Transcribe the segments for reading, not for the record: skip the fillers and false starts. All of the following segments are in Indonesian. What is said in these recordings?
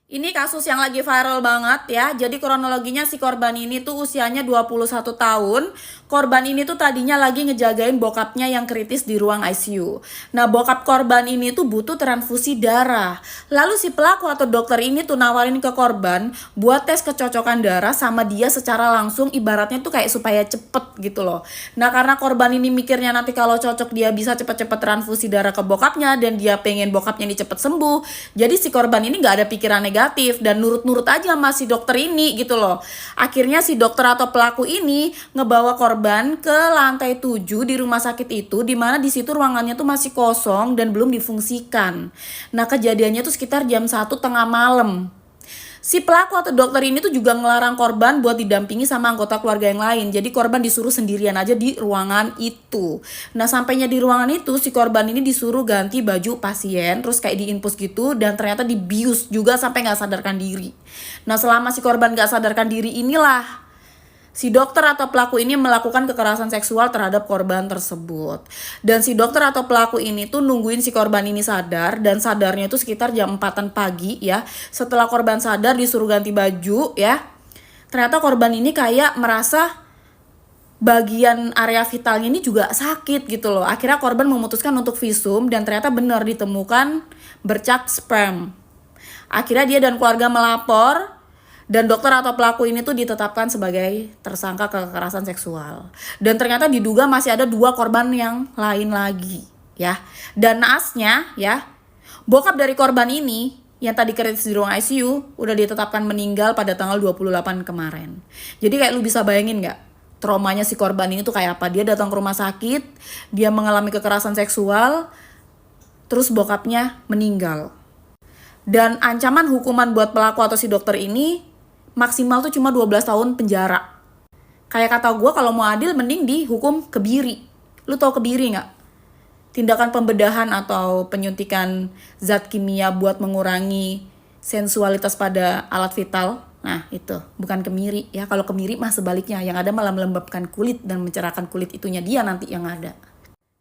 Ini kasus yang lagi viral banget ya. Jadi kronologinya si korban ini tuh usianya 21 tahun. Korban ini tuh tadinya lagi ngejagain bokapnya yang kritis di ruang ICU. Nah, bokap korban ini tuh butuh transfusi darah. Lalu si pelaku atau dokter ini tuh nawarin ke korban buat tes kecocokan darah sama dia secara langsung, ibaratnya tuh kayak supaya cepet gitu loh. Nah, karena korban ini mikirnya nanti kalau cocok dia bisa cepet-cepet transfusi darah ke bokapnya dan dia pengen bokapnya ini cepet sembuh. Jadi si korban ini gak ada pikiran negatif dan nurut-nurut aja sama si dokter ini gitu loh. Akhirnya si dokter atau pelaku ini ngebawa korban ke lantai 7 di rumah sakit itu, dimana di situ ruangannya tuh masih kosong dan belum difungsikan. Nah, kejadiannya tuh sekitar jam 1 tengah malam. Si pelaku atau dokter ini tuh juga ngelarang korban buat didampingi sama anggota keluarga yang lain. Jadi korban disuruh sendirian aja di ruangan itu. Nah, sampainya di ruangan itu, si korban ini disuruh ganti baju pasien, terus kayak diinfus gitu, dan ternyata dibius juga sampai nggak sadarkan diri. Nah, selama si korban nggak sadarkan diri inilah si dokter atau pelaku ini melakukan kekerasan seksual terhadap korban tersebut. Dan si dokter atau pelaku ini tuh nungguin si korban ini sadar, dan sadarnya itu sekitar jam 4-an pagi ya. Setelah korban sadar disuruh ganti baju ya. Ternyata korban ini kayak merasa bagian area vitalnya ini juga sakit gitu loh. Akhirnya korban memutuskan untuk visum dan ternyata benar ditemukan bercak sperm. Akhirnya dia dan keluarga melapor. Dan dokter atau pelaku ini tuh ditetapkan sebagai tersangka kekerasan seksual. Dan ternyata diduga masih ada 2 korban yang lain lagi ya. Dan naasnya ya, bokap dari korban ini yang tadi kritis di ruang ICU udah ditetapkan meninggal pada tanggal 28 kemarin. Jadi kayak lu bisa bayangin gak traumanya si korban ini tuh kayak apa. Dia datang ke rumah sakit, dia mengalami kekerasan seksual, terus bokapnya meninggal. Dan ancaman hukuman buat pelaku atau si dokter ini maksimal tuh cuma 12 tahun penjara. Kayak kata gue, kalau mau adil mending dihukum kebiri. Lu tau kebiri gak? Tindakan pembedahan atau penyuntikan zat kimia buat mengurangi sensualitas pada alat vital. Nah itu, bukan kemiri ya. Kalau kemiri mah sebaliknya, yang ada malah melembabkan kulit dan mencerahkan kulit itunya dia nanti yang ada.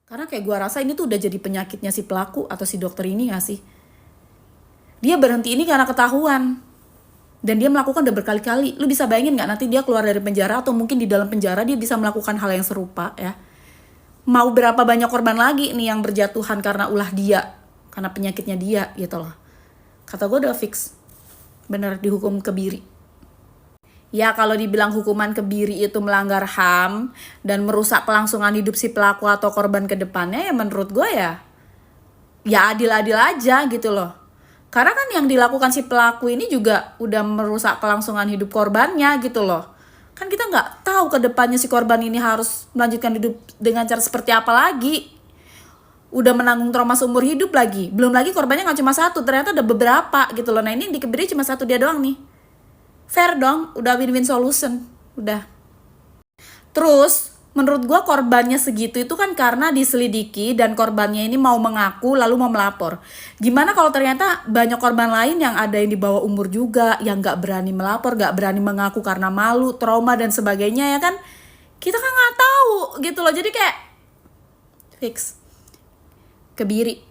Karena kayak gue rasa ini tuh udah jadi penyakitnya si pelaku atau si dokter ini gak sih? Dia berhenti ini karena ketahuan. Dan dia melakukan udah berkali-kali. Lu bisa bayangin gak nanti dia keluar dari penjara atau mungkin di dalam penjara dia bisa melakukan hal yang serupa ya. Mau berapa banyak korban lagi nih yang berjatuhan karena ulah dia, karena penyakitnya dia gitu loh. Kata gue udah fix, bener dihukum kebiri. Ya kalau dibilang hukuman kebiri itu melanggar HAM dan merusak kelangsungan hidup si pelaku atau korban ke depannya, ya menurut gue ya adil-adil aja gitu loh. Karena kan yang dilakukan si pelaku ini juga udah merusak kelangsungan hidup korbannya gitu loh. Kan kita nggak tahu ke depannya si korban ini harus melanjutkan hidup dengan cara seperti apa lagi. Udah menanggung trauma seumur hidup lagi. Belum lagi korbannya nggak cuma satu, ternyata ada beberapa gitu loh. Nah ini dikebiri cuma satu dia doang nih. Fair dong, udah win-win solution. Udah. Terus menurut gue korbannya segitu itu kan karena diselidiki dan korbannya ini mau mengaku lalu mau melapor. Gimana kalau ternyata banyak korban lain yang ada yang di bawah umur juga, yang gak berani melapor, gak berani mengaku karena malu, trauma dan sebagainya ya kan. Kita kan gak tahu gitu loh, jadi kayak fix kebiri.